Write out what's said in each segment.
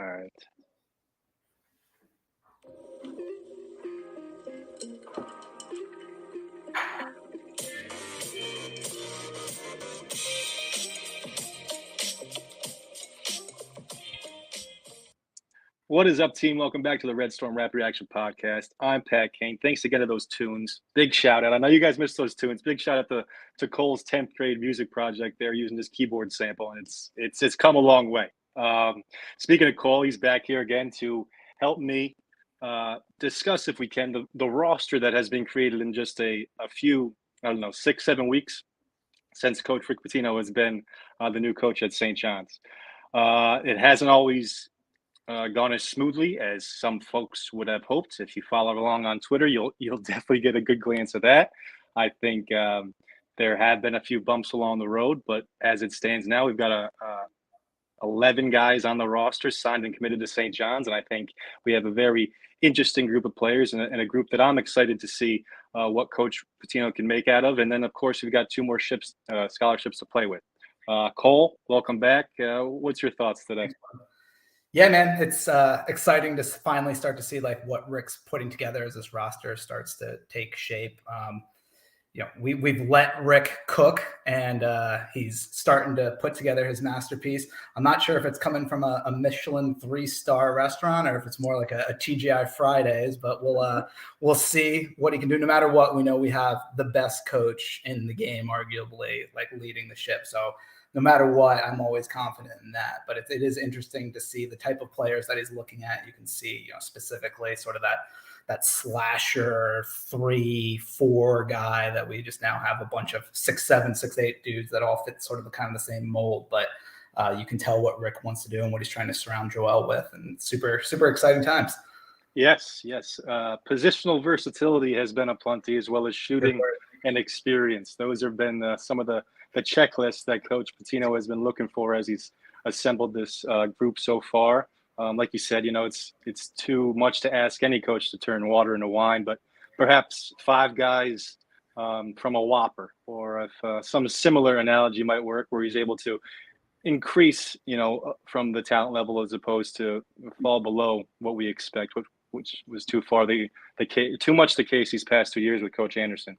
All right. What is up, team? Welcome back to the Red Storm Rap Reaction Podcast. I'm Pat Kane. Thanks again to those tunes. Big shout out. I know you guys missed those tunes. Big shout out to Cole's 10th grade music project. They're using this keyboard sample, and it's come a long way. Speaking of Cole, he's back here again to help me discuss, if we can, the roster that has been created in just a few, 6-7 weeks since Coach Rick Pitino has been the new coach at St. John's. It hasn't always gone as smoothly as some folks would have hoped. If you follow along on Twitter, you'll definitely get a good glance of that. I think there have been a few bumps along the road, but as it stands now, we've got 11 guys on the roster signed and committed to St. John's, and I think we have a very interesting group of players and a group that I'm excited to see what Coach Pitino can make out of. And then, of course, we've got two more scholarships to play with. Cole, welcome back. What's your thoughts today? Yeah, man, it's exciting to finally start to see like what Rick's putting together as this roster starts to take shape. We've let Rick cook, and he's starting to put together his masterpiece. I'm not sure if it's coming from a Michelin 3-star restaurant or if it's more like a TGI Fridays, but we'll see what he can do. No matter what, we know we have the best coach in the game, arguably, like leading the ship. So no matter what, I'm always confident in that. But it is interesting to see the type of players that he's looking at. You can see, specifically sort of that slasher 3-4 guy that we just now have a bunch of 6'7", 6'8" dudes that all fit sort of the same mold. But you can tell what Rick wants to do and what he's trying to surround Joel with, and super, super exciting times. Yes. Positional versatility has been aplenty, as well as shooting and experience. Those have been some of the checklist that Coach Pitino has been looking for as he's assembled this group so far. Like you said, it's too much to ask any coach to turn water into wine, but perhaps 5 guys from a Whopper, or if some similar analogy might work, where he's able to increase, from the talent level as opposed to fall below what we expect, which was too much the case these past 2 years with Coach Anderson.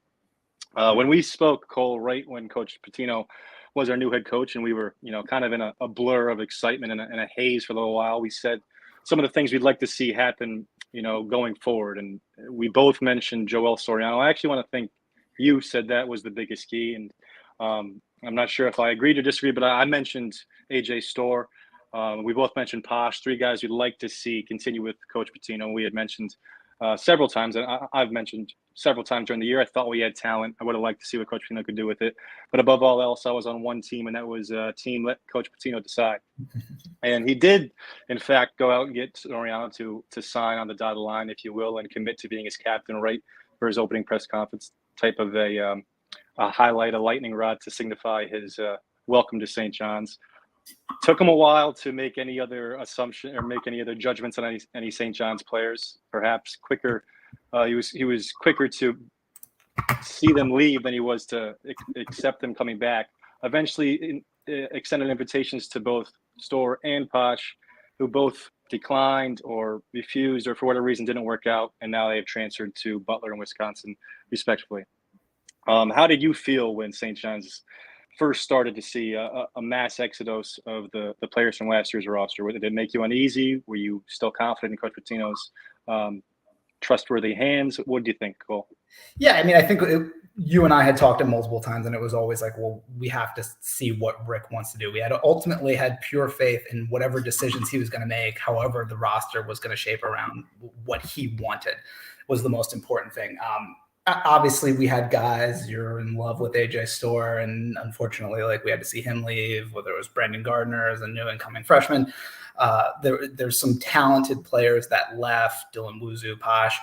When we spoke, Cole, right when Coach Pitino was our new head coach, and we were, kind of in a blur of excitement and a haze for a little while, we said some of the things we'd like to see happen, going forward. And we both mentioned Joel Soriano. I actually want to think you said that was the biggest key. And I'm not sure if I agreed or disagreed, but I mentioned AJ Storr. We both mentioned Posh, 3 guys we'd like to see continue with Coach Pitino. We had mentioned several times, and I've mentioned several times during the year, I thought we had talent. I would have liked to see what Coach Pitino could do with it. But above all else, I was on one team, and that was a team let Coach Pitino decide. And he did, in fact, go out and get Soriano to sign on the dotted line, if you will, and commit to being his captain right for his opening press conference, type of a highlight, a lightning rod to signify his welcome to St. John's. Took him a while to make any other assumption or make any other judgments on any St. John's players. Perhaps quicker. He was quicker to see them leave than he was to accept them coming back. Eventually, extended invitations to both Storr and Posh, who both declined or refused, or for whatever reason didn't work out, and now they have transferred to Butler and Wisconsin, respectively. How did you feel when St. John's first started to see a mass exodus of the players from last year's roster? Did it make you uneasy? Were you still confident in Coach Pitino's trustworthy hands? What do you think, Cole? Yeah, I mean, I think you and I had talked multiple times, and it was always like, well, we have to see what Rick wants to do. We had ultimately had pure faith in whatever decisions he was going to make, however the roster was going to shape around what he wanted was the most important thing. Obviously, we had guys, you're in love with AJ Storr, and unfortunately, we had to see him leave, whether it was Brendan Gardner as a new incoming freshman. There's some talented players that left, Dylan Wuzu, Posh.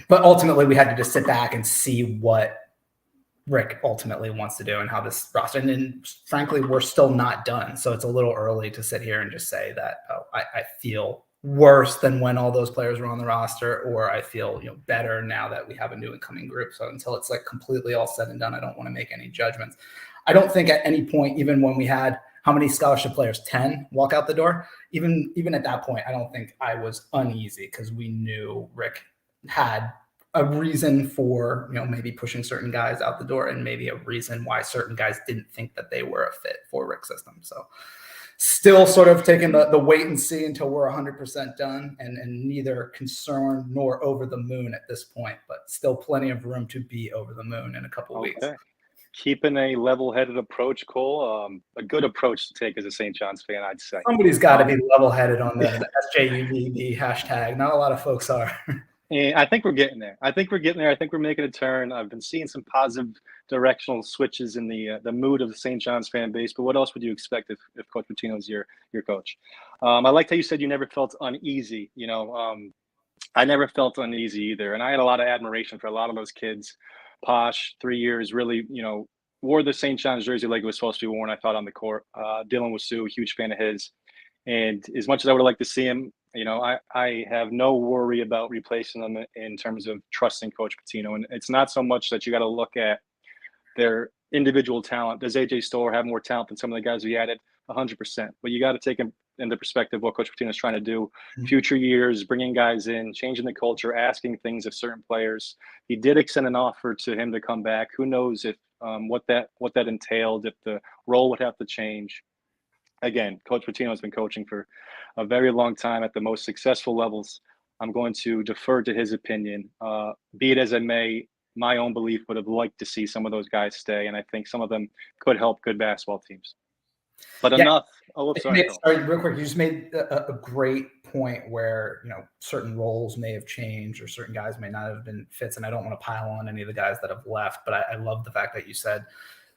But ultimately, we had to just sit back and see what Rick ultimately wants to do and how this roster. And then, frankly, we're still not done. So it's a little early to sit here and just say that, I feel worse than when all those players were on the roster, or I feel better now that we have a new incoming group. So until it's completely all said and done, I don't want to make any judgments. I don't think at any point, even when we had how many scholarship players? 10 walk out the door. Even at that point, I don't think I was uneasy because we knew Rick had a reason for, maybe pushing certain guys out the door, and maybe a reason why certain guys didn't think that they were a fit for Rick's system. So still sort of taking the wait and see until we're 100% done, and neither concerned nor over the moon at this point, but still plenty of room to be over the moon in a couple of weeks. Keeping a level-headed approach, Cole. A good approach to take as a St. John's fan, I'd say. Somebody's got to be level-headed on the SJUBB hashtag. Not a lot of folks are. And I think we're getting there. I think we're making a turn. I've been seeing some positive directional switches in the mood of the St. John's fan base. But what else would you expect if Coach Pitino is your coach? I liked how you said you never felt uneasy. I never felt uneasy either. And I had a lot of admiration for a lot of those kids. Posh, 3 years, really, wore the St. John's jersey like it was supposed to be worn, I thought, on the court. Dylan Wasu, huge fan of his. And as much as I would like to see him, I have no worry about replacing them in terms of trusting Coach Pitino. And it's not so much that you got to look at their individual talent. Does AJ Stoller have more talent than some of the guys we added? 100%. But you got to take into perspective what Coach Pitino is trying to do. Future years, bringing guys in, changing the culture, asking things of certain players. He did extend an offer to him to come back. Who knows if what that entailed, if the role would have to change. Again, Coach Pitino has been coaching for a very long time at the most successful levels. I'm going to defer to his opinion. Be it as it may, my own belief would have liked to see some of those guys stay, and I think some of them could help good basketball teams. But enough. Oh, sorry. Real quick, you just made a great point where, certain roles may have changed or certain guys may not have been fits, and I don't want to pile on any of the guys that have left, but I love the fact that you said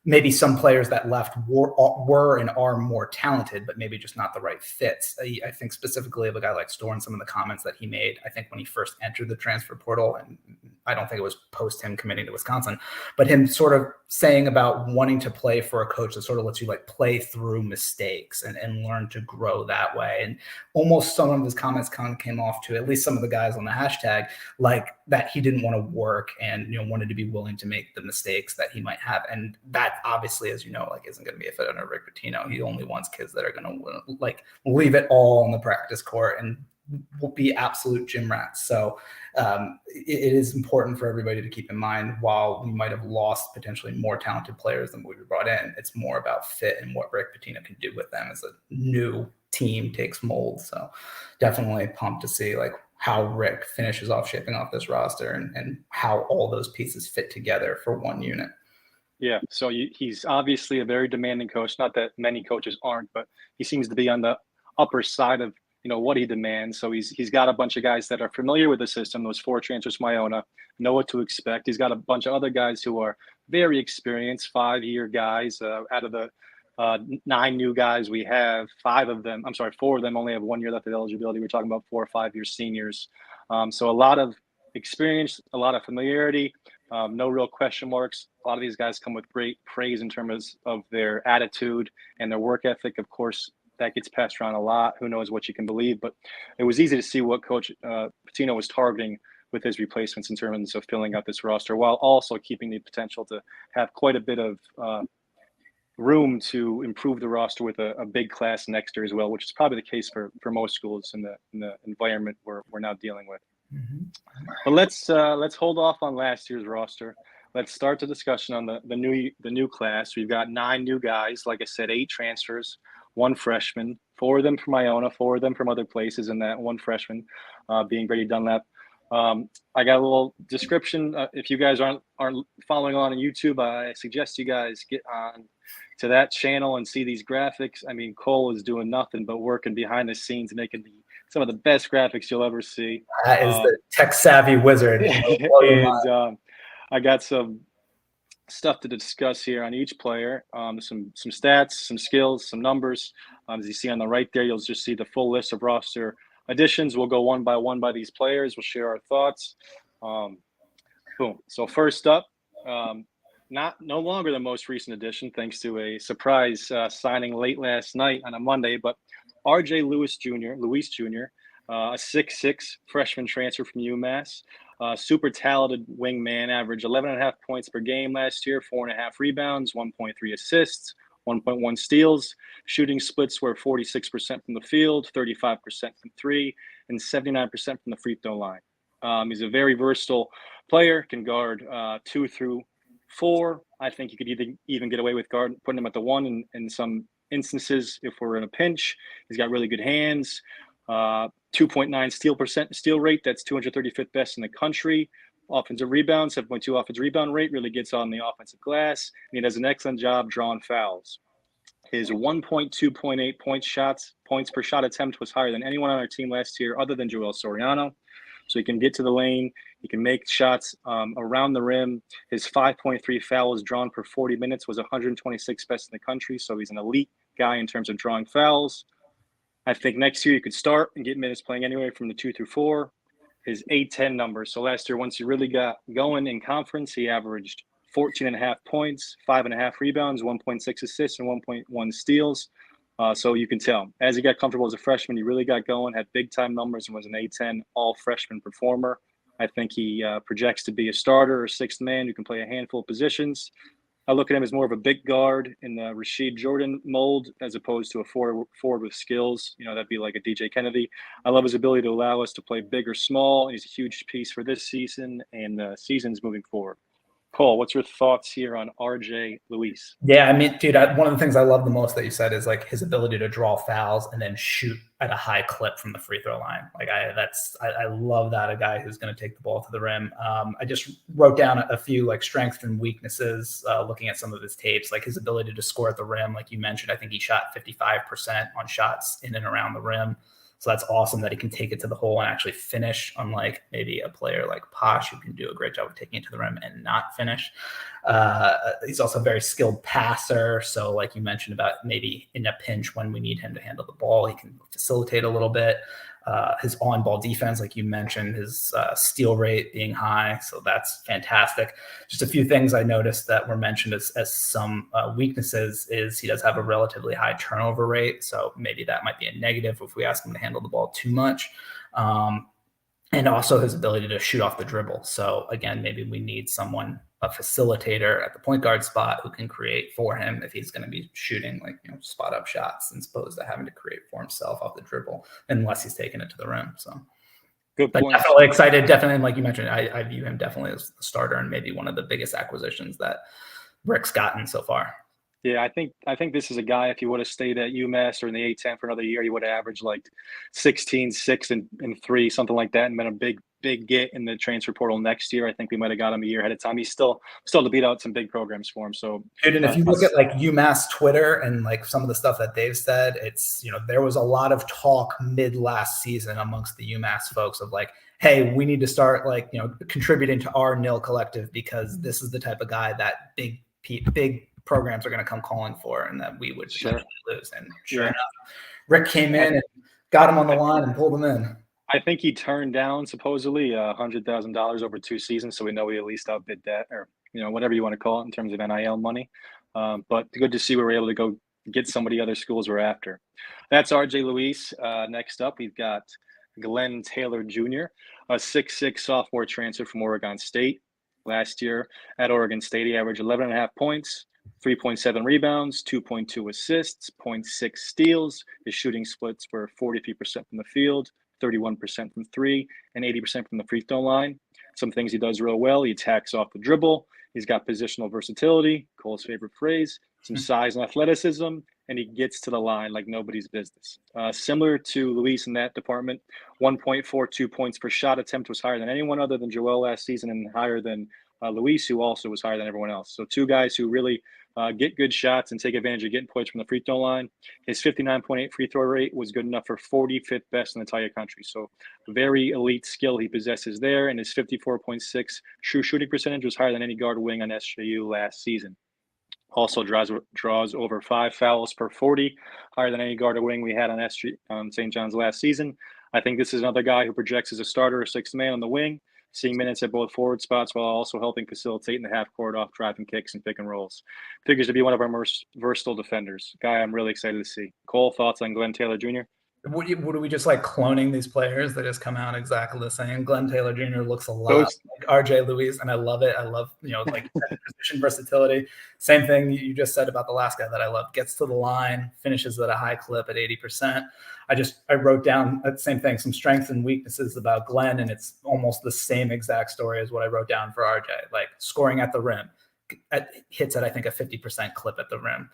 maybe some players that left were and are more talented, but maybe just not the right fits. I think specifically of a guy like Storr and some of the comments that he made, I think when he first entered the transfer portal, and I don't think it was post him committing to Wisconsin, but him sort of saying about wanting to play for a coach that sort of lets you play through mistakes and learn to grow that way. And almost some of his comments kind of came off to at least some of the guys on the hashtag, like that he didn't want to work and, wanted to be willing to make the mistakes that he might have. And that obviously, as you know, isn't going to be a fit under Rick Pitino. He only wants kids that are going to leave it all on the practice court and will be absolute gym rats. So it is important for everybody to keep in mind, while we might have lost potentially more talented players than what we brought in, it's more about fit and what Rick Pitino can do with them as a new team takes mold. So definitely pumped to see how Rick finishes off shaping off this roster and how all those pieces fit together for one unit. Yeah, so he's obviously a very demanding coach. Not that many coaches aren't, but he seems to be on the upper side of what he demands. So he's got a bunch of guys that are familiar with the system. Those 4 transfers from Iona know what to expect. He's got a bunch of other guys who are very experienced, 5-year guys. Out of the 9 new guys we have, 4 of them only have 1 year left of eligibility. We're talking about 4 or 5-year seniors. So a lot of experience, a lot of familiarity, no real question marks. A lot of these guys come with great praise in terms of their attitude and their work ethic. Of course, that gets passed around a lot. Who knows what you can believe, but it was easy to see what Coach Pitino was targeting with his replacements in terms of filling out this roster, while also keeping the potential to have quite a bit of room to improve the roster with a big class next year as well, which is probably the case for most schools in the environment we're now dealing with. Mm-hmm. But let's hold off on last year's roster. Let's start the discussion on the new class. We've got 9 new guys. Like I said, 8 transfers, 1 freshman, 4 of them from Iona, 4 of them from other places, and that 1 freshman being Brady Dunlap. I got a little description. If you guys aren't following on YouTube, I suggest you guys get on to that channel and see these graphics. I mean, Cole is doing nothing but working behind the scenes, making some of the best graphics you'll ever see. That is the tech savvy wizard. And I got some stuff to discuss here on each player. Some stats, some skills, some numbers. As you see on the right there, you'll just see the full list of roster additions. We'll go one by one by these players. We'll share our thoughts. Boom. So first up, no longer the most recent addition, thanks to a surprise signing late last night on a Monday, but R.J. Luis Jr., a 6'6" freshman transfer from UMass. Super talented wingman, averaged 11.5 points per game last year, 4.5 rebounds, 1.3 assists, 1.1 steals. Shooting splits were 46% from the field, 35% from three, and 79% from the free throw line. He's a very versatile player, can guard 2 through 4. I think you could even get away with putting him at the 1 in some instances if we're in a pinch. He's got really good hands. 2.9 steal rate. That's 235th best in the country. Offensive rebound, 7.2 offensive rebound rate, really gets on the offensive glass. And he does an excellent job drawing fouls. His 1.2.8 points per shot attempt was higher than anyone on our team last year other than Joel Soriano. So he can get to the lane. He can make shots around the rim. His 5.3 fouls drawn per 40 minutes was 126th best in the country. So he's an elite guy in terms of drawing fouls. I think next year you could start and get minutes playing anywhere from the 2 through 4. His 8-10 numbers. So last year, once he really got going in conference, he averaged 14.5 points, 5.5 rebounds, 1.6 assists, and 1.1 steals. So you can tell. As he got comfortable as a freshman, he really got going, had big-time numbers, and was an 8-10 all-freshman performer. I think he projects to be a starter or sixth man who can play a handful of positions. I look at him as more of a big guard in the Rasheed Jordan mold as opposed to a forward with skills. That'd be like a DJ Kennedy. I love his ability to allow us to play big or small. He's a huge piece for this season and seasons moving forward. Cole, what's your thoughts here on RJ Luis? Yeah, I mean, dude, one of the things I love the most that you said is like his ability to draw fouls and then shoot at a high clip from the free throw line. Like I love that, a guy who's going to take the ball to the rim. I just wrote down a few like strengths and weaknesses, looking at some of his tapes, like his ability to score at the rim. Like you mentioned, I think he shot 55% on shots in and around the rim. So that's awesome that he can take it to the hole and actually finish, unlike maybe a player like Posh, who can do a great job of taking it to the rim and not finish. He's also a very skilled passer. So like you mentioned about maybe in a pinch when we need him to handle the ball, he can facilitate a little bit. His on-ball defense, like you mentioned, his steal rate being high. So that's fantastic. Just a few things I noticed that were mentioned as some weaknesses is he does have a relatively high turnover rate. So maybe that might be a negative if we ask him to handle the ball too much. And also his ability to shoot off the dribble. So again, maybe we need someone, a facilitator at the point guard spot who can create for him if he's going to be shooting like, spot up shots as opposed to having to create for himself off the dribble unless he's taking it to the rim. So good point. Definitely excited. Definitely, like you mentioned, I view him definitely as the starter and maybe one of the biggest acquisitions that Rick's gotten so far. Yeah, I think this is a guy, if he would have stayed at UMass or in the A-10 for another year, he would have averaged like 16, 6, and 3, something like that, and been a big get in the transfer portal next year. I think we might have got him a year ahead of time. He's still to beat out some big programs for him. So, dude, and if you look at like UMass Twitter and like some of the stuff that they've said, it's, there was a lot of talk mid last season amongst the UMass folks of like, hey, we need to start like, contributing to our nil collective because this is the type of guy that big programs are going to come calling for and that we would lose. And sure enough, Rick came in and got him on the line and pulled him in. I think he turned down supposedly $100,000 over 2 seasons. So we know he at least outbid that, or, whatever you want to call it in terms of NIL money. But good to see we were able to go get somebody other schools were after. That's RJ Luis. Next up, we've got Glenn Taylor Jr., a 6'6" sophomore transfer from Oregon State. Last year at Oregon State, he averaged 11.5 points, 3.7 rebounds, 2.2 assists, 0.6 steals. His shooting splits were 43% from the field, 31% from 3, and 80% from the free throw line. Some things he does real well. He attacks off the dribble. He's got positional versatility, Cole's favorite phrase, some size and athleticism, and he gets to the line like nobody's business. Similar to Luis in that department, 1.42 points per shot attempt was higher than anyone other than Joel last season and higher than Luis, who also was higher than everyone else. So 2 guys who really get good shots and take advantage of getting points from the free throw line. His 59.8 free throw rate was good enough for 45th best in the entire country. So very elite skill he possesses there. And his 54.6 true shooting percentage was higher than any guard wing on SJU last season. Also draws over 5 fouls per 40, higher than any guard or wing we had on St. John's last season. I think this is another guy who projects as a starter or sixth man on the wing, seeing minutes at both forward spots while also helping facilitate in the half court off driving kicks and pick and rolls. Figures to be one of our most versatile defenders. Guy I'm really excited to see. Cole, thoughts on Glenn Taylor Jr.? Would we just like cloning these players that just come out exactly the same? Glenn Taylor Jr. looks a lot like RJ Luis, and I love it. I love, like position versatility. Same thing you just said about the last guy that I love. Gets to the line, finishes at a high clip at 80%. I wrote down that same thing, some strengths and weaknesses about Glenn, and it's almost the same exact story as what I wrote down for RJ. Like scoring at the rim, hits at I think a 50% clip at the rim.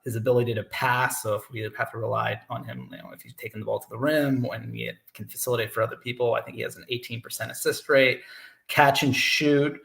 His ability to pass, so if we have to rely on him, if he's taking the ball to the rim, when he can facilitate for other people, I think he has an 18% assist rate. Catch and shoot.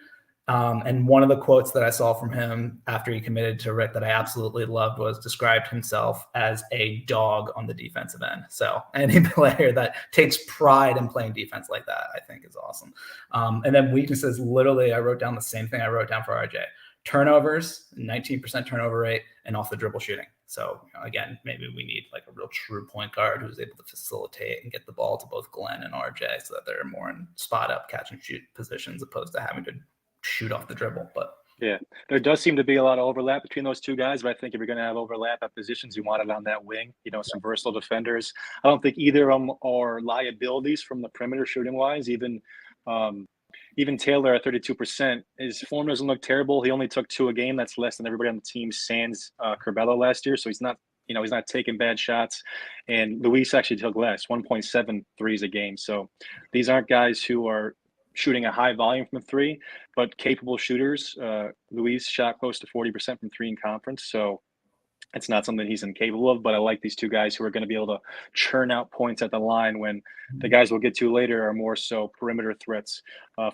And one of the quotes that I saw from him after he committed to Rick that I absolutely loved was described himself as a dog on the defensive end. So any player that takes pride in playing defense like that, I think is awesome. And then weaknesses, literally, I wrote down the same thing I wrote down for RJ. Turnovers, 19% turnover rate, and off the dribble shooting. So again, maybe we need like a real true point guard who's able to facilitate and get the ball to both Glenn and RJ so that they're more in spot up catch and shoot positions opposed to having to shoot off the dribble. But yeah, there does seem to be a lot of overlap between those two guys, but I think if you're going to have overlap at positions, you want it on that wing, some versatile defenders. I don't think either of them are liabilities from the perimeter shooting wise. Even Taylor at 32%, his form doesn't look terrible. He only took 2 a game. That's less than everybody on the team sans Curbelo last year. So he's not taking bad shots. And Luis actually took less, 1.7 threes a game. So these aren't guys who are shooting a high volume from 3, but capable shooters. Luis shot close to 40% from 3 in conference. So it's not something he's incapable of, but I like these two guys who are going to be able to churn out points at the line when the guys we'll get to later are more so perimeter threats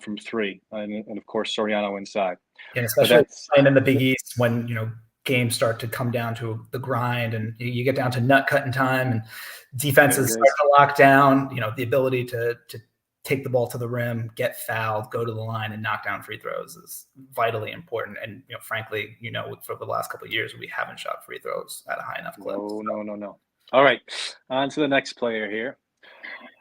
from 3. And of course, Soriano inside. And especially playing in the Big East when, games start to come down to the grind and you get down to nut cutting time and defenses start to lock down, the ability to take the ball to the rim, get fouled, go to the line, and knock down free throws is vitally important. And frankly, for the last couple of years, we haven't shot free throws at a high enough clip. No. All right, on to the next player here,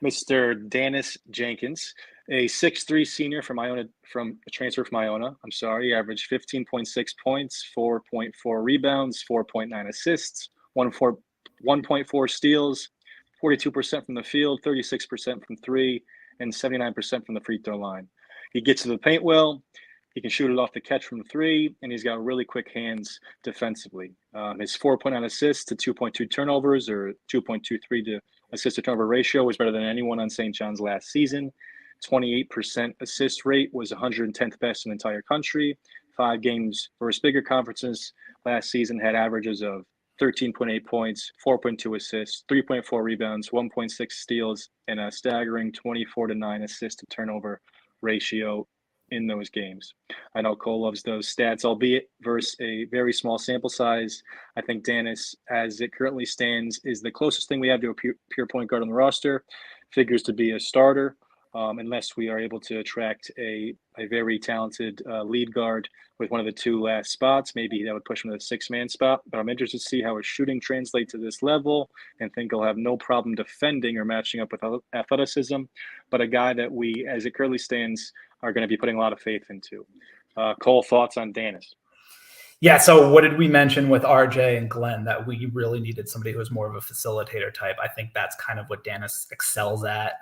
Mr. Danis Jenkins, a 6'3" senior from Iona, from a transfer from Iona. He averaged 15.6 points, 4.4 rebounds, 4.9 assists, 1.4 steals, 42% from the field, 36% from 3. And 79% from the free throw line. He gets to the paint well. He can shoot it off the catch from 3, and he's got really quick hands defensively. His 4.9 assists to 2.2 turnovers, or 2.23 to assist to turnover ratio, was better than anyone on St. John's last season. 28% assist rate was 110th best in the entire country. 5 games versus bigger conferences last season had averages of 13.8 points, 4.2 assists, 3.4 rebounds, 1.6 steals, and a staggering 24-9 assist to turnover ratio in those games. I know Cole loves those stats, albeit versus a very small sample size. I think Danis, as it currently stands, is the closest thing we have to a pure point guard on the roster. Figures to be a starter, unless we are able to attract a very talented lead guard with one of the 2 last spots. Maybe that would push him to the 6-man spot. But I'm interested to see how his shooting translates to this level, and think he'll have no problem defending or matching up with athleticism. But a guy that we, as it currently stands, are going to be putting a lot of faith into. Cole, thoughts on Danis? Yeah, so what did we mention with RJ and Glenn, that we really needed somebody who was more of a facilitator type? I think that's kind of what Danis excels at,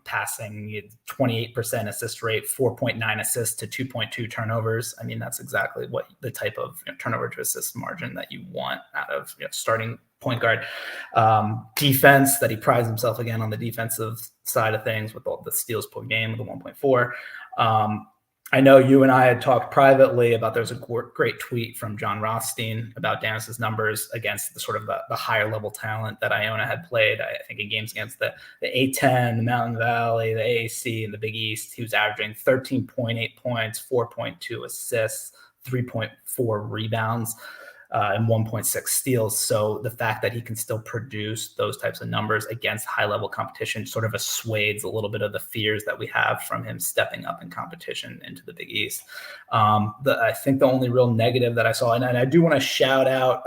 passing 28% assist rate, 4.9 assists to 2.2 turnovers. I mean, that's exactly what the type of turnover to assist margin that you want out of starting point guard. Defense, that he prides himself again on the defensive side of things with all the steals per game with the 1.4. I know you and I had talked privately about, there's a great tweet from John Rothstein about Danis's numbers against the sort of the higher level talent that Iona had played. I think in games against the A10, the Mountain Valley, the AAC, and the Big East, he was averaging 13.8 points, 4.2 assists, 3.4 rebounds, and 1.6 steals. So the fact that he can still produce those types of numbers against high level competition sort of assuades a little bit of the fears that we have from him stepping up in competition into the Big East. I think the only real negative that I saw, and I do want to shout out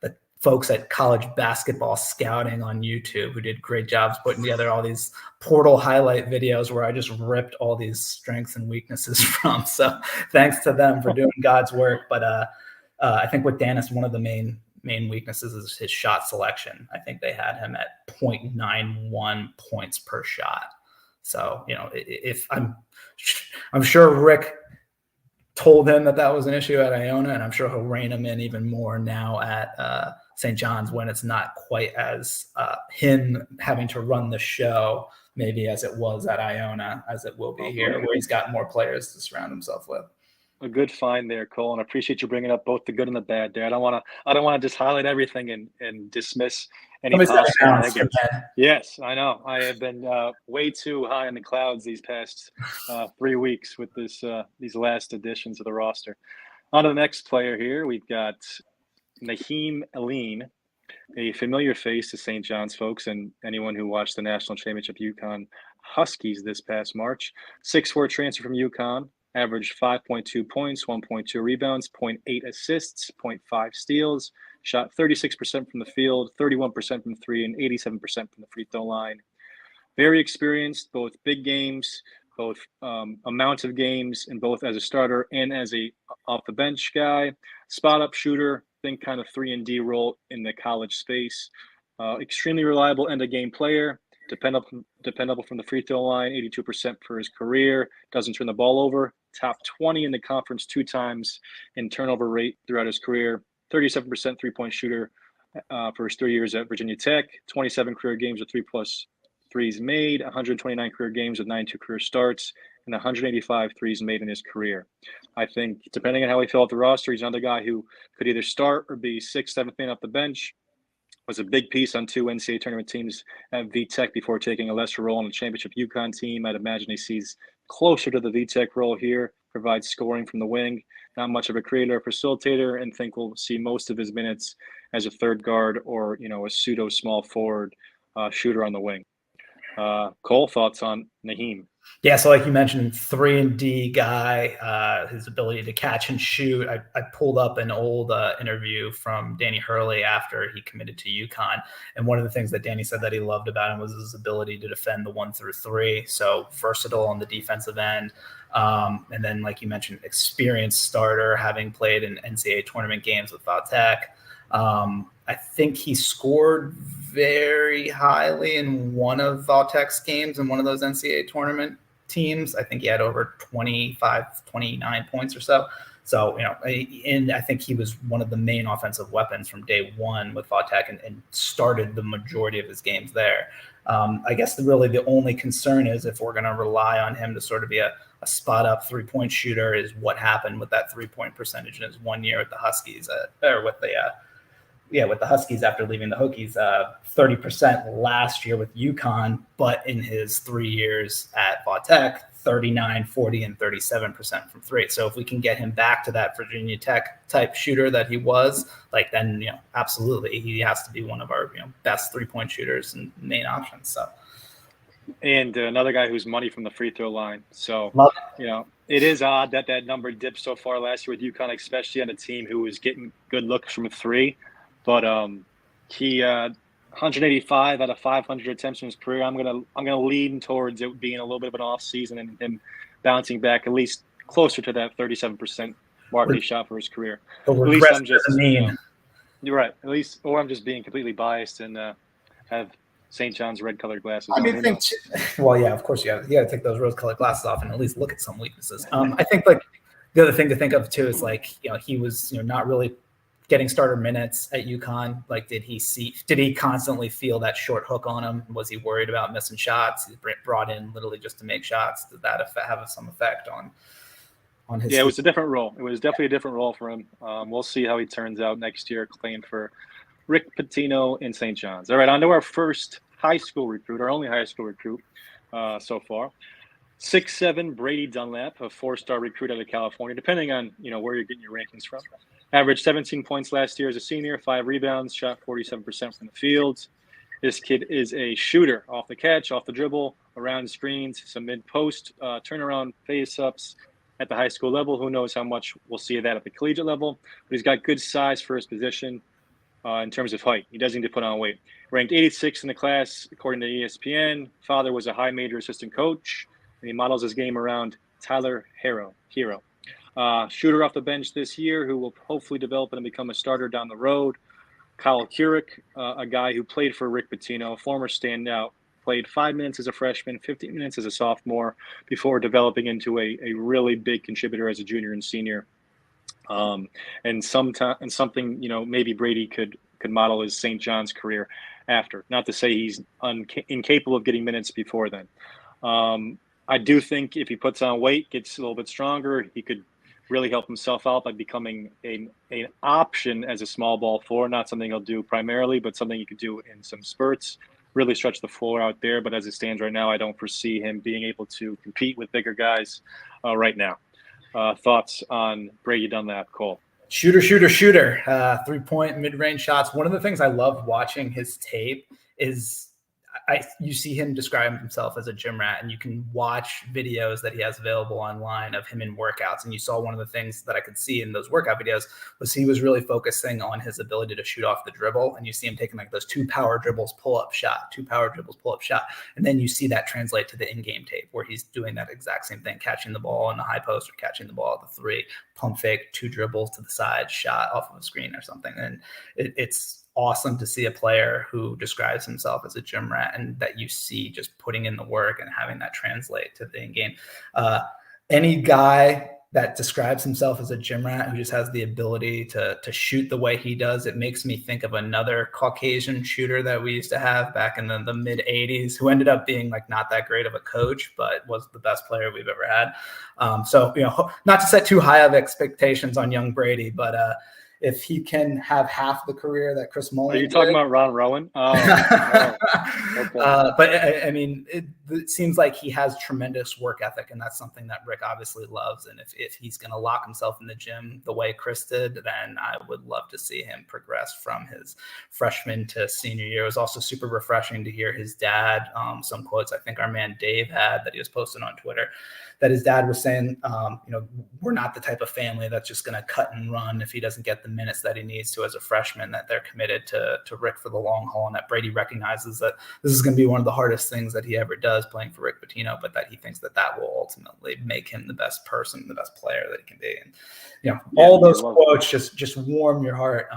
the folks at College Basketball Scouting on YouTube, who did great jobs putting together all these portal highlight videos where I just ripped all these strengths and weaknesses from. So thanks to them for doing God's work. But I think with Danis, one of the main main weaknesses is his shot selection. I think they had him at 0.91 points per shot. So, if I'm sure Rick told him that was an issue at Iona, and I'm sure he'll rein him in even more now at St. John's when it's not quite as him having to run the show, maybe as it was at Iona, as it will be here, where he's got more players to surround himself with. A good find there, Cole, and I appreciate you bringing up both the good and the bad there. I don't want to just highlight everything and dismiss any possible negatives. Yes, I know. I have been way too high in the clouds these past 3 weeks with these last additions to the roster. On to the next player here, we've got Nahiem Alleyne, a familiar face to St. John's folks and anyone who watched the national championship UConn Huskies this past March. 6'4" transfer from UConn. Averaged 5.2 points, 1.2 rebounds, 0.8 assists, 0.5 steals, shot 36% from the field, 31% from three, and 87% from the free throw line. Very experienced, both big games, both amount of games, and both as a starter and as a off the bench guy. Spot up shooter, think kind of 3-and-D role in the college space. Extremely reliable end of game player. Dependable from the free throw line, 82% for his career. Doesn't turn the ball over. Top 20 in the conference 2 times in turnover rate throughout his career. 37% three-point shooter for his 3 years at Virginia Tech. 27 career games with 3+ threes made. 129 career games with 92 career starts. And 185 threes made in his career. I think, depending on how he fell off the roster, he's another guy who could either start or be 6th, 7th man off the bench. Was a big piece on 2 NCAA tournament teams at VTech before taking a lesser role on the championship UConn team. I'd imagine he sees closer to the VTech role here, provides scoring from the wing, not much of a creator or facilitator, and think we'll see most of his minutes as a third guard or, a pseudo small forward shooter on the wing. Cole, thoughts on Nahiem? Yeah, so like you mentioned, 3-and-D guy, his ability to catch and shoot. I pulled up an old interview from Danny Hurley after he committed to UConn. And one of the things that Danny said that he loved about him was his ability to defend the 1 through 3. So versatile on the defensive end. And then, like you mentioned, experienced starter, having played in NCAA tournament games with Valtech. I think he scored very highly in one of Valtech's games in one of those NCAA tournament teams. I think he had over 25, 29 points or so. So, and I think he was one of the main offensive weapons from day one with Valtech and started the majority of his games there. I guess really the only concern is if we're going to rely on him to sort of be a spot up 3-point shooter is what happened with that 3-point percentage in his 1 year at the Huskies with the Huskies after leaving the Hokies, 30% last year with UConn, but in his 3 years at Valtech, 39, 40, and 37% from 3. So if we can get him back to that Virginia Tech type shooter that he was, then absolutely he has to be one of our best 3-point shooters and main options. So, and another guy who's money from the free throw line. So it is odd that number dipped so far last year with UConn, especially on a team who was getting good looks from 3. But he 185 out of 500 attempts in his career. I'm gonna lean towards it being a little bit of an off season and him bouncing back at least closer to that 37% mark he shot for his carear. At least I'm just you're right. At least, or I'm just being completely biased and have St. John's red-colored glasses. Well, yeah, of course you got to take those rose-colored glasses off and at least look at some weaknesses. I think the other thing to think of too is he was not really getting starter minutes at UConn. Did he constantly feel that short hook on him? Was he worried about missing shots? He brought in literally just to make shots. Did that have some effect on his? Yeah, it was a different role. It was definitely a different role for him. We'll see how he turns out next year, playing for Rick Pitino in St. John's. All right, on to our first high school recruit, our only high school recruit so far. 6'7" Brady Dunlap, a 4-star recruit out of California, depending on where you're getting your rankings from. Averaged 17 points last year as a senior, 5 rebounds, shot 47% from the field. This kid is a shooter off the catch, off the dribble, around screens, some mid-post, turnaround face-ups at the high school level. Who knows how much we'll see of that at the collegiate level. But he's got good size for his position in terms of height. He doesn't need to put on weight. Ranked 86 in the class, according to ESPN. Father was a high major assistant coach, and he models his game around Tyler Hero. Shooter off the bench this year who will hopefully develop and become a starter down the road. Kyle Keurig, a guy who played for Rick Pitino, former standout, played 5 minutes as a freshman, 15 minutes as a sophomore before developing into a really big contributor as a junior and senior. And something, maybe Brady could model his St. John's career after. Not to say he's incapable of getting minutes before then. I do think if he puts on weight, gets a little bit stronger, he could really help himself out by becoming an option as a small ball four. Not something he'll do primarily, but something he could do in some spurts, really stretch the floor out there. But as it stands right now, I don't foresee him being able to compete with bigger guys right now. Thoughts on Brady Dunlap, Cole? Shooter. 3-point mid-range shots. One of the things I love watching his tape is you see him describe himself as a gym rat, and you can watch videos that he has available online of him in workouts. And you saw one of the things that I could see in those workout videos was he was really focusing on his ability to shoot off the dribble. And you see him taking like those 2 power dribbles, pull-up shot. And then you see that translate to the in-game tape where he's doing that exact same thing, catching the ball in the high post or catching the ball at the 3, pump fake, 2 dribbles to the side, shot off of a screen or something. And it's awesome to see a player who describes himself as a gym rat and that you see just putting in the work and having that translate to the in-game. Any guy that describes himself as a gym rat who just has the ability to shoot the way he does, it makes me think of another Caucasian shooter that we used to have back in the mid 80s who ended up being like not that great of a coach, but was the best player we've ever had. So, not to set too high of expectations on young Brady, but if he can have half the career that Chris Mullin Are you talking about Ron Rowan? Okay. But I mean, it seems like he has tremendous work ethic, and that's something that Rick obviously loves. And if he's going to lock himself in the gym the way Chris did, then I would love to see him progress from his freshman to senior year. It was also super refreshing to hear his dad, some quotes I think our man Dave had that he was posting on Twitter, that his dad was saying, we're not the type of family that's just going to cut and run if he doesn't get the minutes that he needs to as a freshman, that they're committed to Rick for the long haul, and that Brady recognizes that this is going to be one of the hardest things that he ever does playing for Rick Pitino, but that he thinks that will ultimately make him the best person, the best player that he can be. And, all those quotes just warm your heart.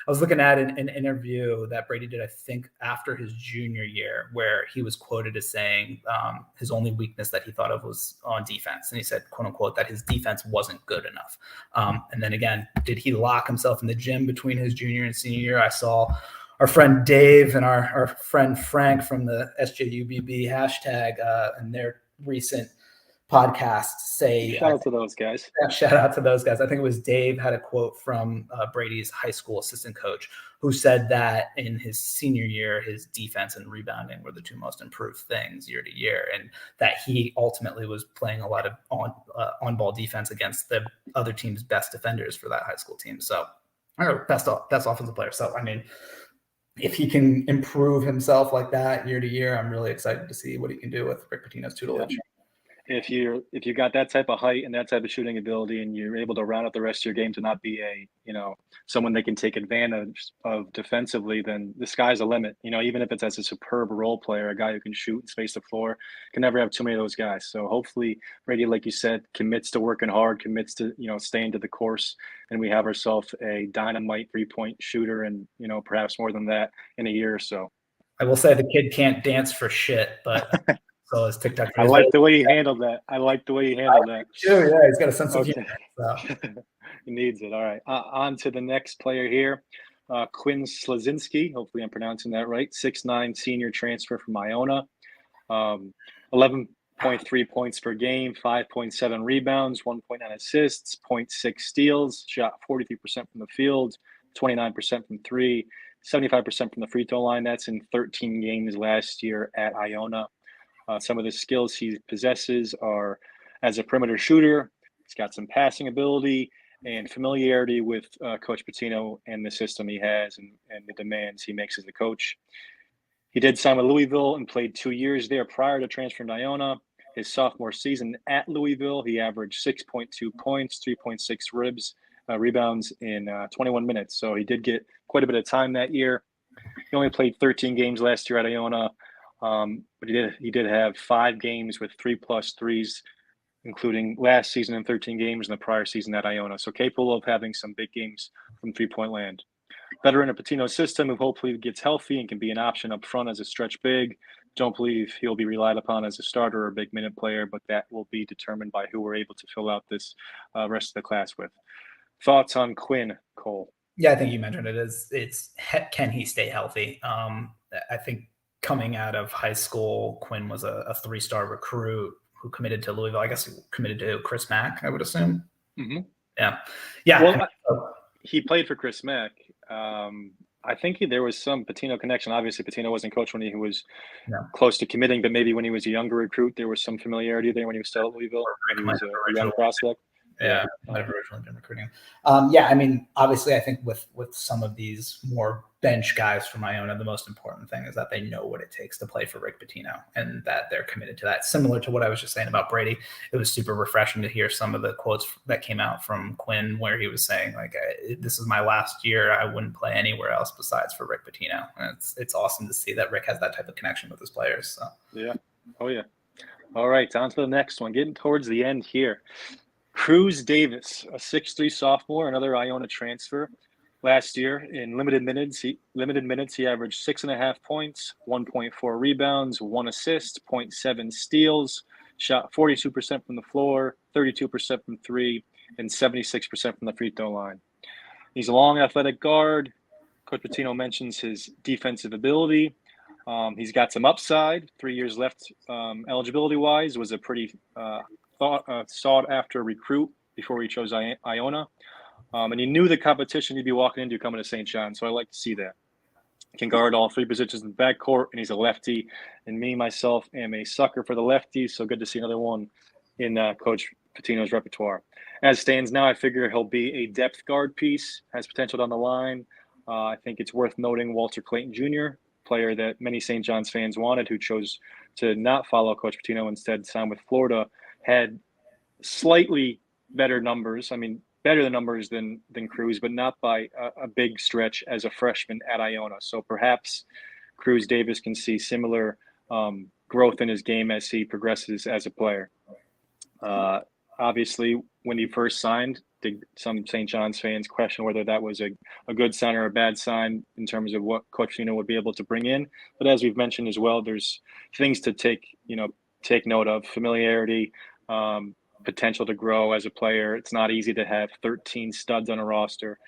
I was looking at an interview that Brady did, I think, after his junior year, where he was quoted as saying his only weakness that he thought of was on defense. And he said, quote unquote, that his defense wasn't good enough. And then again, did he lock himself in the gym between his junior and senior year? I saw our friend Dave and our friend Frank from the SJUBB hashtag and their recent podcast say shout out to those guys. Shout out to those guys. I think it was Dave had a quote from Brady's high school assistant coach who said that in his senior year, his defense and rebounding were the 2 most improved things year to year, and that he ultimately was playing a lot of on-ball defense against the other team's best defenders for that high school team. So, best offensive player. So, I mean, if he can improve himself like that year to year, I'm really excited to see what he can do with Rick Pitino's tutelage. Yeah. If you got that type of height and that type of shooting ability, and you're able to round out the rest of your game to not be someone they can take advantage of defensively, then the sky's the limit. Even if it's as a superb role player, a guy who can shoot and space the floor, can never have too many of those guys. So hopefully Brady, like you said, commits to working hard, commits to staying to the course, and we have ourselves a dynamite 3-point shooter, and perhaps more than that in a year or so. I will say the kid can't dance for shit, but. So his TikTok. I like the way he handled that. Too, yeah, he's got a sense of humor. So. He needs it. All right. On to the next player here, Quinn Slazinski. Hopefully I'm pronouncing that right. 6'9", senior transfer from Iona. 11.3 points per game, 5.7 rebounds, 1.9 assists, 0.6 steals, shot 43% from the field, 29% from 3, 75% from the free throw line. That's in 13 games last year at Iona. Some of the skills he possesses are as a perimeter shooter. He's got some passing ability and familiarity with Coach Pitino and the system he has and the demands he makes as a coach. He did sign with Louisville and played 2 years there prior to transferring to Iona. His sophomore season at Louisville, he averaged 6.2 points, 3.6 rebounds in 21 minutes. So he did get quite a bit of time that year. He only played 13 games last year at Iona. But he did have 5 games with 3+ threes, including last season in 13 games and the prior season at Iona. So capable of having some big games from 3-point land. veteran of Pitino's system who hopefully gets healthy and can be an option up front as a stretch big. Don't believe he'll be relied upon as a starter or a big minute player, but that will be determined by who we're able to fill out this rest of the class with. Thoughts on Quinn, Cole? Yeah, I think you mentioned it. It's can he stay healthy? I think coming out of high school, Quinn was a 3-star recruit who committed to Louisville. I guess he committed to Chris Mack, I would assume. Mm-hmm. Yeah. Well, he played for Chris Mack. I think there was some Pitino connection. Obviously, Pitino wasn't coach when he was close to committing, but maybe when he was a younger recruit, there was some familiarity there when he was still at Louisville. When he was a young prospect. Yeah, might have originally been recruiting. I mean, obviously, I think with some of these more bench guys from Iona, the most important thing is that they know what it takes to play for Rick Pitino and that they're committed to that. Similar to what I was just saying about Brady, it was super refreshing to hear some of the quotes that came out from Quinn where he was saying, like, this is my last year. I wouldn't play anywhere else besides for Rick Pitino. And it's awesome to see that Rick has that type of connection with his players. So. Yeah. Oh, yeah. All right, on to the next one. Getting towards the end here. Cruz Davis, a 6'3" sophomore, another Iona transfer. Last year, in limited minutes, he averaged 6.5 points, 1.4 rebounds, 1 assist, 0.7 steals, shot 42% from the floor, 32% from three, and 76% from the free throw line. He's a long, athletic guard. Coach Pitino mentions his defensive ability. He's got some upside. 3 years left eligibility-wise. Was a pretty sought-after recruit before he chose Iona. And he knew the competition he'd be walking into coming to St. John, so I like to see that. He can guard all 3 positions in the backcourt, and he's a lefty. And me, myself, am a sucker for the lefties, so good to see another one in Coach Pitino's repertoire. As stands now, I figure he'll be a depth guard piece, has potential down the line. I think it's worth noting Walter Clayton Jr., player that many St. John's fans wanted, who chose to not follow Coach Pitino, instead signed with Florida, had slightly better numbers. I mean, better the numbers than Cruz, but not by a big stretch as a freshman at Iona. So perhaps Cruz Davis can see similar growth in his game as he progresses as a player. Obviously, when he first signed, some St. John's fans question whether that was a good sign or a bad sign in terms of what Coach Pitino would be able to bring in. But as we've mentioned as well, there's things to take note of: familiarity, potential to grow as a player. It's not easy to have 13 studs on a roster.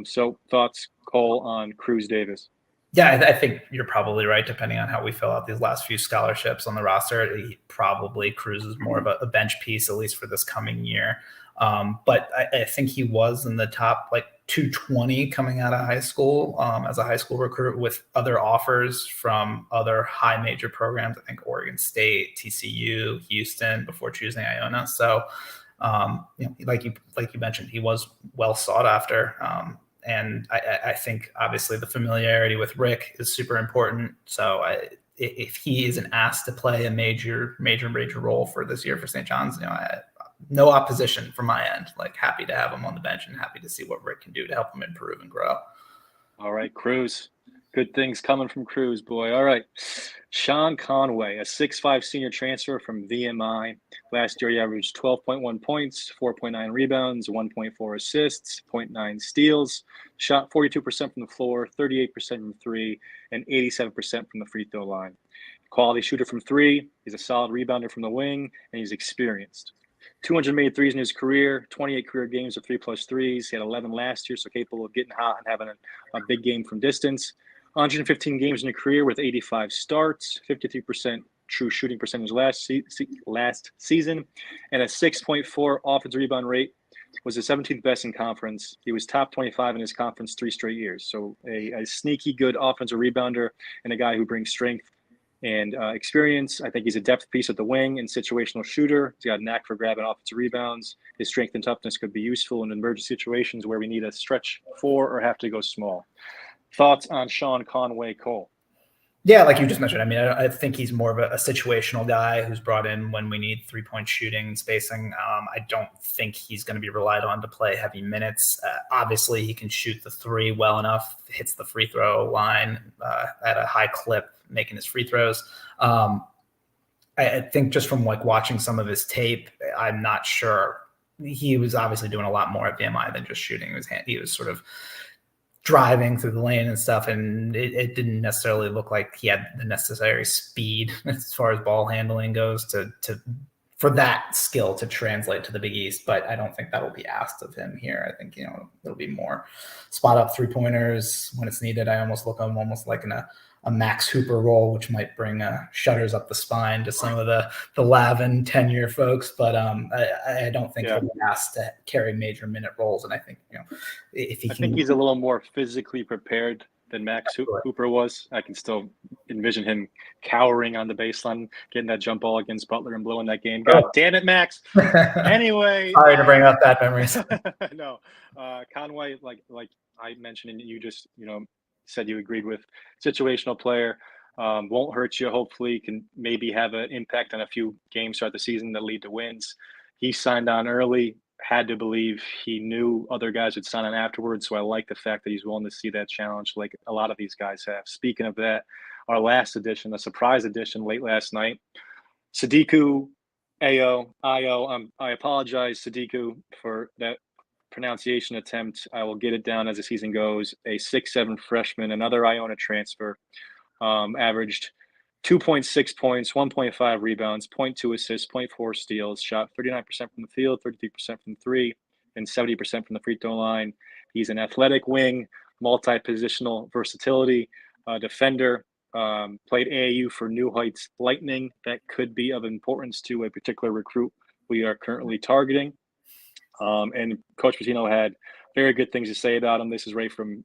So thoughts, Cole, on Cruz Davis? Yeah, I think you're probably right. Depending on how we fill out these last few scholarships on the roster, Cruz is more of a bench piece, at least for this coming year. But I think he was in the top 220 coming out of high school as a high school recruit, with other offers from other high major programs. I think Oregon State, TCU, Houston, before choosing Iona. So, like you mentioned, he was well sought after. And I think obviously the familiarity with Rick is super important. So if he isn't asked to play a major role for this year for St. John's, no opposition from my end. Happy to have him on the bench and happy to see what Rick can do to help him improve and grow. All right, Cruz. Good things coming from Cruz, boy. All right. Sean Conway, a 6'5" senior transfer from VMI. Last year, he averaged 12.1 points, 4.9 rebounds, 1.4 assists, 0.9 steals, shot 42% from the floor, 38% from three, and 87% from the free throw line. Quality shooter from three. He's a solid rebounder from the wing, and he's experienced. 200 made threes in his career, 28 career games of 3+ threes. He had 11 last year, so capable of getting hot and having a big game from distance. 115 games in a career with 85 starts, 53% true shooting percentage last season, and a 6.4 offensive rebound rate. Was the 17th best in conference. He was top 25 in his conference 3 straight years. So a sneaky good offensive rebounder and a guy who brings strength and experience. I think he's a depth piece at the wing and situational shooter. He's got a knack for grabbing offensive rebounds. His strength and toughness could be useful in emergency situations where we need a stretch 4 or have to go small. Thoughts on Sean Conway, Cole? Yeah, like you just mentioned, I mean, I think he's more of a situational guy who's brought in when we need 3-point shooting and spacing. I don't think he's going to be relied on to play heavy minutes. Obviously, he can shoot the 3 well enough, hits the free throw line at a high clip, making his free throws. I think just from watching some of his tape, I'm not sure. He was obviously doing a lot more at VMI than just shooting his hand. He was sort of driving through the lane and stuff, and it didn't necessarily look like he had the necessary speed as far as ball handling goes to for that skill to translate to the Big East. But I don't think that will be asked of him here. I think, it'll be more spot up 3-pointers when it's needed. I almost look at him almost like in a Max Hooper role, which might bring shutters up the spine to some of the Lavin tenure folks. But I don't think he'll be asked to carry major minute roles. And I think, if he I think he's a little more physically prepared than Max Hooper was. I can still envision him cowering on the baseline, getting that jump ball against Butler and blowing that game. God damn it, Max. Anyway. Sorry to bring up bad memories. No. Conway, like I mentioned, and you just, said you agreed with, situational player, won't hurt you. Hopefully can maybe have an impact on a few games throughout the season that lead to wins. He signed on early, had to believe he knew other guys would sign on afterwards. So I like the fact that he's willing to see that challenge like a lot of these guys have. Speaking of that, our last edition, a surprise edition late last night, Sadiku, I apologize, Sadiku, for that pronunciation attempt. I will get it down as the season goes. A 6'7" freshman, another Iona transfer, averaged 2.6 points, 1.5 rebounds, 0.2 assists, 0.4 steals, shot 39% from the field, 33% from three, and 70% from the free throw line. He's an athletic wing, multi-positional versatility defender, played AAU for New Heights Lightning. That could be of importance to a particular recruit we are currently targeting. And Coach Pitino had very good things to say about him. This is right from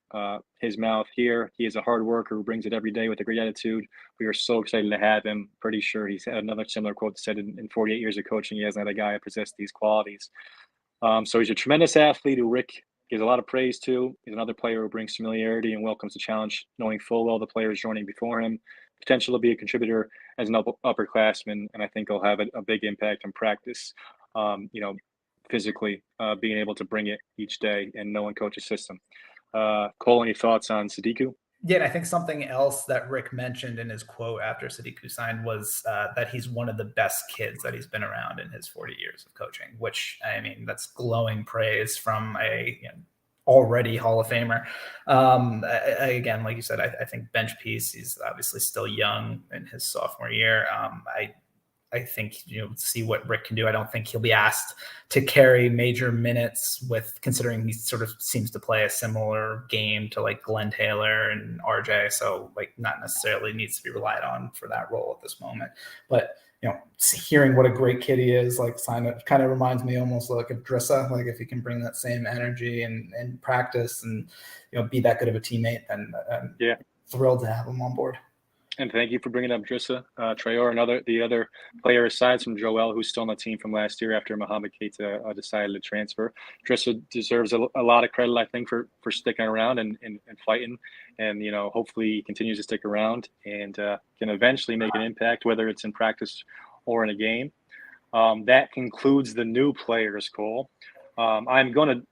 his mouth here. He is a hard worker who brings it every day with a great attitude. We are so excited to have him. Pretty sure he's had another similar quote said in 48 years of coaching, he hasn't had a guy who possessed these qualities. So he's a tremendous athlete who Rick gives a lot of praise to. He's another player who brings familiarity and welcomes the challenge, knowing full well the players joining before him. Potential to be a contributor as an upperclassman, and I think he'll have a big impact in practice. Physically being able to bring it each day and knowing coach's system. Cole, any thoughts on Sadiku? Yeah, and I think something else that Rick mentioned in his quote after Sadiku signed was that he's one of the best kids that he's been around in his 40 years of coaching, which, I mean, that's glowing praise from a already Hall of Famer. Again, like you said, I think bench piece, he's obviously still young in his sophomore year. I think, see what Rick can do. I don't think he'll be asked to carry major minutes considering he sort of seems to play a similar game to like Glenn Taylor and RJ. So not necessarily needs to be relied on for that role at this moment. But, hearing what a great kid he is, kind of reminds me almost like of Drissa. Like if he can bring that same energy and practice and, be that good of a teammate, then thrilled to have him on board. And thank you for bringing up Drissa. Traore, the other player aside from Joel, who's still on the team from last year after Mohamed Keita decided to transfer. Drissa deserves a lot of credit, I think, for sticking around and fighting. And, hopefully he continues to stick around and can eventually make an impact, whether it's in practice or in a game. That concludes the new players, Cole. I'm going to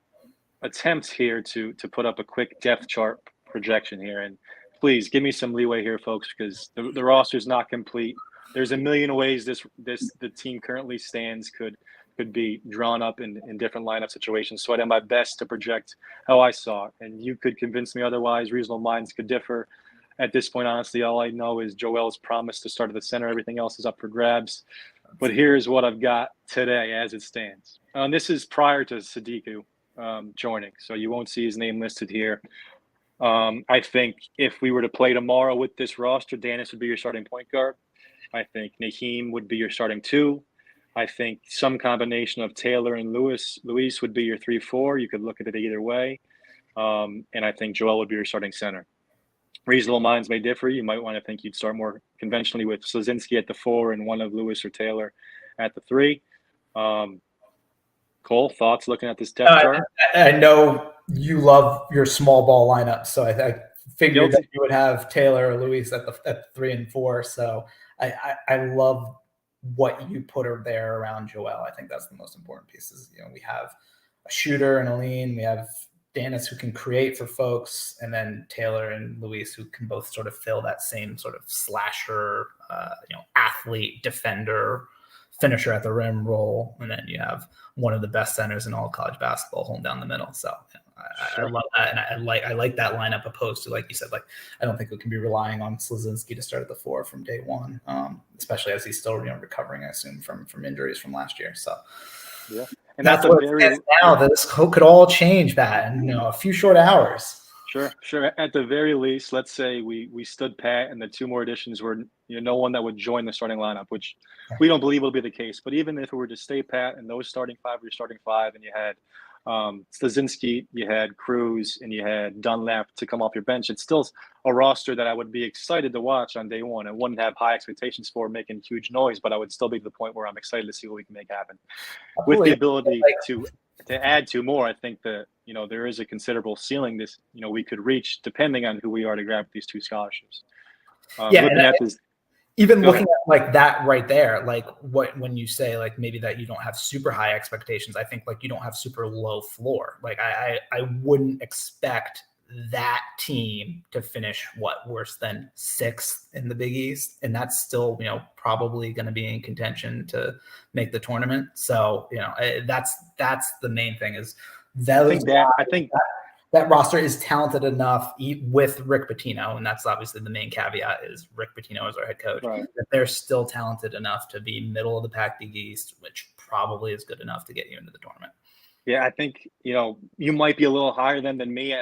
attempt here to put up a quick depth chart projection here. And please give me some leeway here, folks, because the roster is not complete. There's a million ways the team currently stands could be drawn up in different lineup situations. So I did my best to project how I saw it, and you could convince me otherwise. Reasonable minds could differ. At this point, honestly, all I know is Joel's promise to start at the center. Everything else is up for grabs. But here's what I've got today as it stands. And this is prior to Sadiku joining, so you won't see his name listed here. I think if we were to play tomorrow with this roster, Danis would be your starting point guard. I think Nahiem would be your starting two. I think some combination of Taylor and Luis would be your 3-4. You could look at it either way. And I think Joel would be your starting center. Reasonable minds may differ. You might want to think you'd start more conventionally with Slazinski at the 4 and one of Luis or Taylor at the 3. Cole, thoughts looking at this depth chart? I know you love your small ball lineup, so I figured that you would have Taylor or Luis at the 3 and 4. So I love what you put there around Joel. I think that's the most important pieces. We have a shooter and Alleyne. We have Danis who can create for folks, and then Taylor and Luis who can both sort of fill that same sort of slasher, athlete, defender, finisher at the rim role. And then you have one of the best centers in all college basketball holding down the middle. So I love that, and I like that lineup opposed to, like you said, like I don't think we can be relying on Slazinski to start at the 4 from day one, especially as he's still recovering, I assume, from injuries from last year. So yeah, and that's what it is now. This could all change that in a few short hours. Sure. At the very least, let's say we stood pat, and the 2 more additions were no one that would join the starting lineup, which we don't believe will be the case. But even if it were to stay pat, and those starting 5 were starting 5, and you had Slazinski, you had Cruz, and you had Dunlap to come off your bench, it's still a roster that I would be excited to watch on day one. I wouldn't have high expectations for making huge noise, but I would still be to the point where I'm excited to see what we can make happen. With the ability to add 2 more, I think that there is a considerable ceiling this we could reach depending on who we are to grab these 2 scholarships. Looking at like that right there, like when you say like maybe that you don't have super high expectations, I think like you don't have super low floor. Like I wouldn't expect that team to finish worse than 6th in the Big East, and that's still probably going to be in contention to make the tournament. So that's the main thing is I think that roster is talented enough with Rick Pitino, and that's obviously the main caveat is Rick Pitino is our head coach, right, that they're still talented enough to be middle of the pack Big East, which probably is good enough to get you into the tournament. Yeah, I think you might be a little higher than me.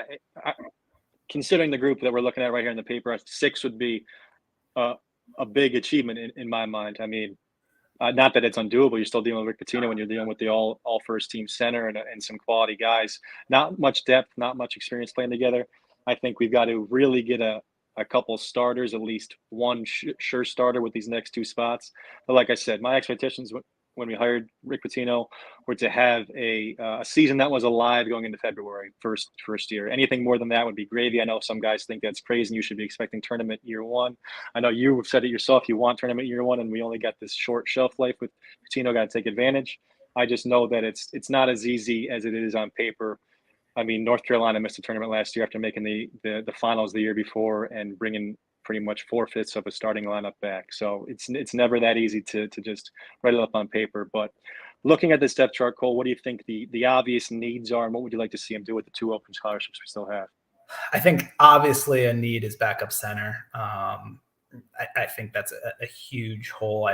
Considering the group that we're looking at right here in the paper, 6 would be a big achievement in my mind. I mean, not that it's undoable. You're still dealing with Rick Pitino when you're dealing with the all first team center and some quality guys. Not much depth, not much experience playing together. I think we've got to really get a couple starters, at least one sure starter with these next 2 spots. But like I said, my expectations when we hired Rick Pitino were to have a season that was alive going into February, first year. Anything more than that would be gravy. I know some guys think that's crazy and you should be expecting tournament year 1. I know you have said it yourself, you want tournament year 1, and we only got this short shelf life with Pitino, got to take advantage. I just know that it's not as easy as it is on paper. I mean, North Carolina missed a tournament last year after making the finals the year before and bringing pretty much 4/5 of a starting lineup back. So it's never that easy to just write it up on paper. But looking at this depth chart, Cole, what do you think the obvious needs are, and what would you like to see him do with the 2 open scholarships we still have? I think obviously a need is backup center. I think that's a huge hole.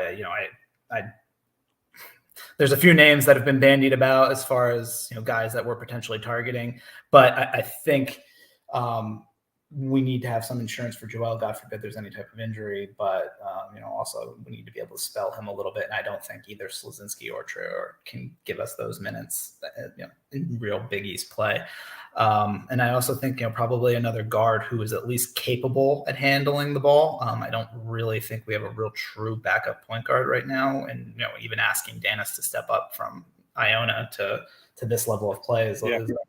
There's a few names that have been bandied about as far as guys that we're potentially targeting, but I think we need to have some insurance for Joel. God forbid there's any type of injury, but also we need to be able to spell him a little bit. And I don't think either Slazinski or Trier can give us those minutes in real Big East play. And I also think probably another guard who is at least capable at handling the ball. I don't really think we have a real true backup point guard right now, and even asking Danis to step up from Iona to this level of play is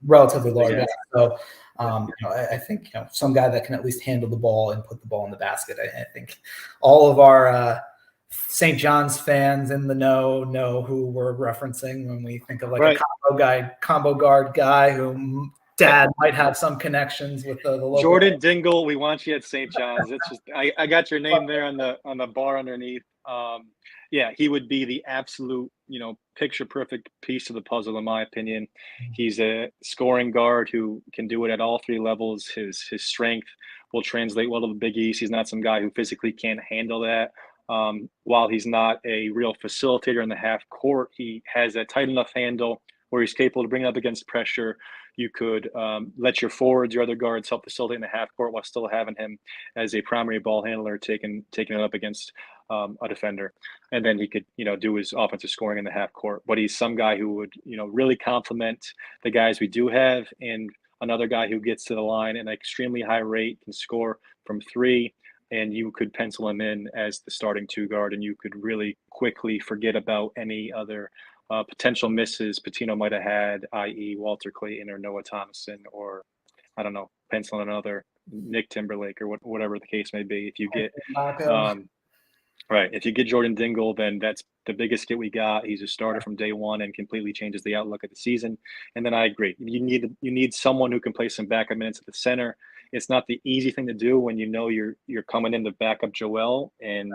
relatively large. Yeah. So I think some guy that can at least handle the ball and put the ball in the basket. I think all of our St. John's fans in the know who we're referencing when we think of like a combo guard guy who Dad might have some connections with the local. Jordan Dingle, we want you at St. John's. It's just I got your name there on the bar underneath. Yeah, he would be the absolute picture perfect piece of the puzzle in my opinion. He's a scoring guard who can do it at all 3 levels. His strength will translate well to the Big East. He's not some guy who physically can't handle that. While he's not a real facilitator in the half court, he has a tight enough handle where he's capable of bringing up against pressure. You could let your forwards, your other guards, help facilitate in the half court while still having him as a primary ball handler, taking it up against a defender, and then he could do his offensive scoring in the half court. But he's some guy who would really complement the guys we do have, and another guy who gets to the line at an extremely high rate, can score from 3, and you could pencil him in as the starting 2 guard, and you could really quickly forget about any other potential misses Pitino might have had, i.e. Walter Clayton or Noah Thomason, or I don't know, penciling another Nick Timberlake or whatever the case may be. If you get if you get Jordan Dingle, then that's the biggest get we got. He's a starter from day one and completely changes the outlook of the season. And then I agree, you need someone who can play some backup minutes at the center. It's not the easy thing to do when you're coming in to back up Joel, and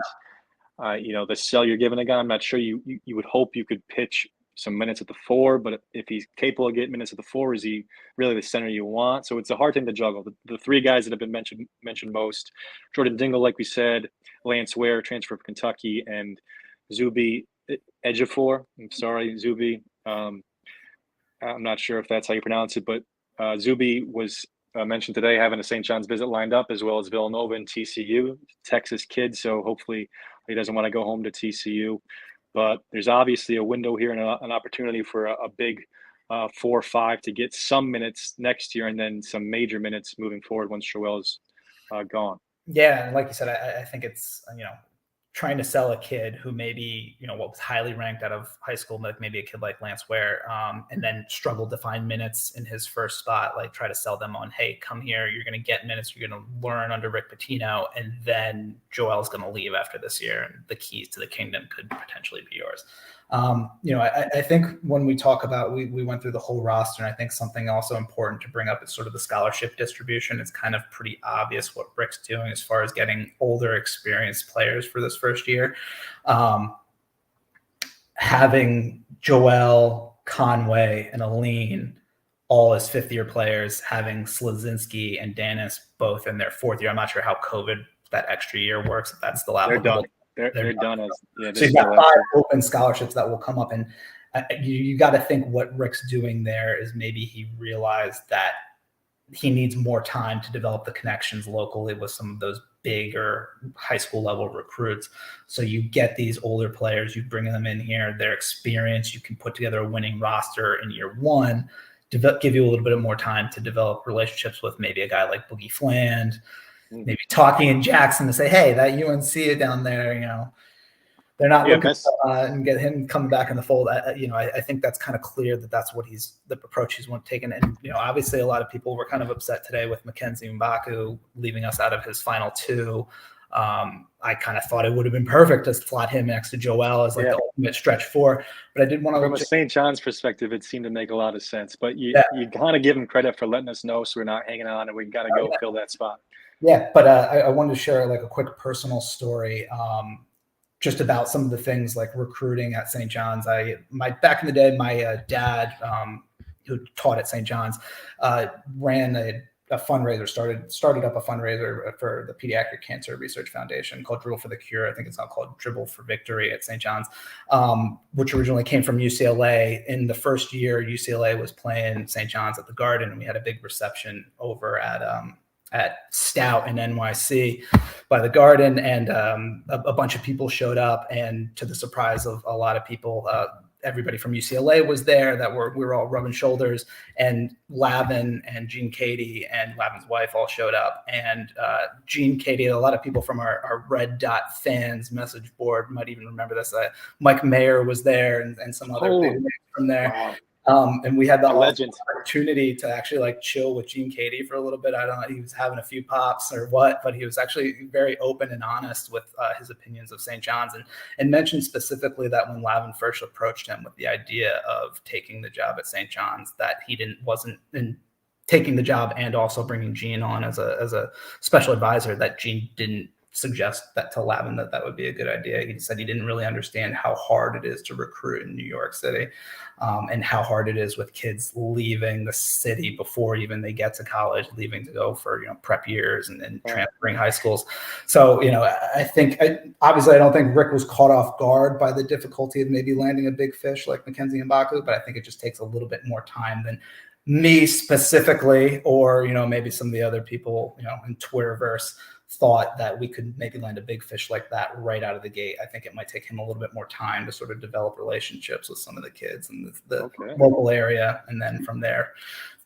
the sell you're giving a guy. I'm not sure you would hope you could pitch some minutes at the 4, but if he's capable of getting minutes at the 4, is he really the center you want? So it's a hard thing to juggle. The three guys that have been mentioned most, Jordan Dingle, like we said, Lance Ware, transfer from Kentucky, and Zuby Ejiofor. I'm sorry, Zuby. I'm not sure if that's how you pronounce it, but Zuby was mentioned today having a St. John's visit lined up, as well as Villanova and TCU, Texas kid. So hopefully he doesn't want to go home to TCU. But there's obviously a window here and an opportunity for a big 4 or 5 to get some minutes next year, and then some major minutes moving forward once Joel's gone. Yeah, and like you said, I think it's, trying to sell a kid who maybe, what was highly ranked out of high school, like maybe a kid like Lance Ware, and then struggled to find minutes in his first spot, like try to sell them on, hey, come here, you're going to get minutes, you're going to learn under Rick Pitino, and then Joel's going to leave after this year, and the keys to the kingdom could potentially be yours. I think when we talk about, we went through the whole roster, and I think something also important to bring up is sort of the scholarship distribution. It's kind of pretty obvious what Rick's doing as far as getting older, experienced players for this first year. Having Joel, Conway, and Alleyne all as fifth-year players, having Slazinski and Danis both in their fourth year. I'm not sure how COVID, that extra year works, if that's still applicable. They're done. So you've got 5 open scholarships that will come up, and you got to think what Rick's doing there is maybe he realized that he needs more time to develop the connections locally with some of those bigger high school level recruits. So you get these older players, you bring them in here, their experience, you can put together a winning roster in year 1, give you a little bit of more time to develop relationships with maybe a guy like Boogie Fland, maybe talking in Jackson to say, hey, that UNC down there, they're not looking and get him coming back in the fold. I think that's kind of clear that that's what the approach he's taken. And, obviously a lot of people were kind of upset today with Mackenzie Mbaku leaving us out of his final 2. I kind of thought it would have been perfect to slot him next to Joel as the ultimate stretch 4, but I did want to. From a St. John's perspective, it seemed to make a lot of sense, but you kind of give him credit for letting us know, so we're not hanging on and we got to go fill that spot. Yeah, but I wanted to share like a quick personal story, just about some of the things like recruiting at St. John's. Back in the day, my dad, who taught at St. John's, ran a fundraiser, started up a fundraiser for the Pediatric Cancer Research Foundation called Dribble for the Cure. I think it's now called Dribble for Victory at St. John's, which originally came from UCLA. In the first year, UCLA was playing St. John's at the Garden, and we had a big reception over at Stout in NYC by the Garden, and a bunch of people showed up, and to the surprise of a lot of people, everybody from UCLA was there. We were all rubbing shoulders, and Lavin and Gene Cady and Lavin's wife all showed up, and Gene Cady, a lot of people from our Red Dot fans message board might even remember this. Mike Mayer was there, and some other people from there. Wow. And we had the opportunity to actually chill with Gene Cady for a little bit. I don't know, he was having a few pops or what, but he was actually very open and honest with his opinions of St. John's, and mentioned specifically that when Lavin first approached him with the idea of taking the job at St. John's, that he wasn't in taking the job and also bringing Gene on as a special advisor, that Gene didn't suggest that to Lavin that would be a good idea. He said he didn't really understand how hard it is to recruit in New York City, and how hard it is with kids leaving the city before even they get to college, leaving to go for prep years and transferring high schools. So I think obviously I don't think Rick was caught off guard by the difficulty of maybe landing a big fish like Mackenzie Mbaku, but I think it just takes a little bit more time than me specifically, or maybe some of the other people in Twitterverse thought that we could maybe land a big fish like that right out of the gate. I think it might take him a little bit more time to sort of develop relationships with some of the kids in the local area. And then from there,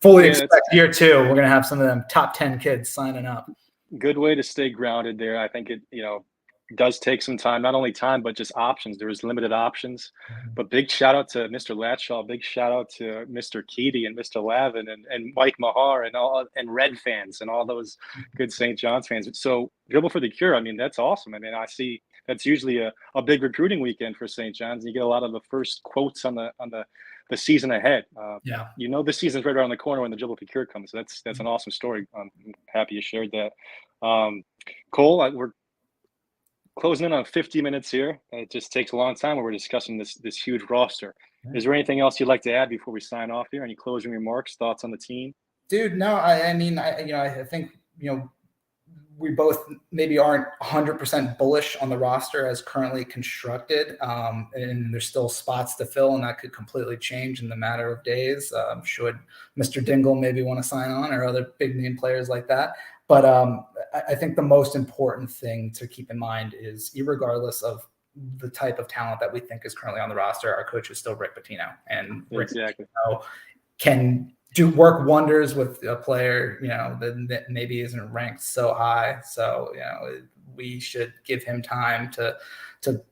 fully expect year 2, we're going to have some of them top 10 kids signing up. Good way to stay grounded there. I think it does take some time, not only time, but just options. There was limited options, but big shout out to Mr. Latshaw, big shout out to Mr. Keedy and Mr. Lavin and Mike Mahar and Red fans and all those good St. John's fans. So Dribble for the Cure, I mean, that's awesome. I mean, I see that's usually a big recruiting weekend for St. John's. You get a lot of the first quotes on the season ahead. The season's right around the corner when the Dribble for the Cure comes. So that's an awesome story. I'm happy you shared that. Cole, closing in on 50 minutes here. It just takes a long time when we're discussing this huge roster. Is there anything else you'd like to add before we sign off here? Any closing remarks, thoughts on the team? Dude, no, I mean, I think, we both maybe aren't 100% bullish on the roster as currently constructed. And there's still spots to fill, and that could completely change in the matter of days. Should Mr. Dingle maybe want to sign on, or other big name players like that. But I think the most important thing to keep in mind is, irregardless of the type of talent that we think is currently on the roster, our coach is still Rick Pitino, and Rick Pitino can work wonders with a player, that maybe isn't ranked so high. So, we should give him time to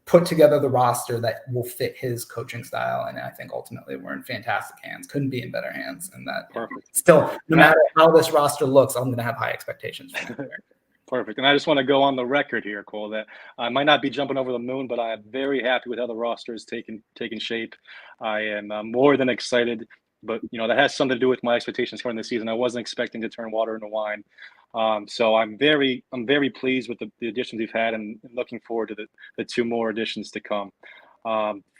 put together the roster that will fit his coaching style. And I think ultimately we're in fantastic hands. Couldn't be in better hands. And that still, no matter how this roster looks, I'm going to have high expectations for him. Perfect. And I just want to go on the record here, Cole, that I might not be jumping over the moon, but I am very happy with how the roster is taking shape. I am more than excited. But, that has something to do with my expectations for the season. I wasn't expecting to turn water into wine. So I'm very pleased with the additions we've had, and looking forward to the 2 more additions to come.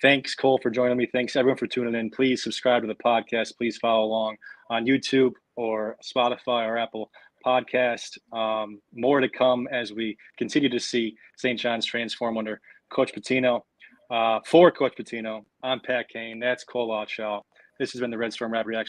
Thanks, Cole, for joining me. Thanks, everyone, for tuning in. Please subscribe to the podcast. Please follow along on YouTube or Spotify or Apple Podcast. More to come as we continue to see St. John's transform under Coach Pitino. For Coach Pitino, I'm Pat Kane. That's Cole Lawshaw. This has been the Red Storm Rap Reaction.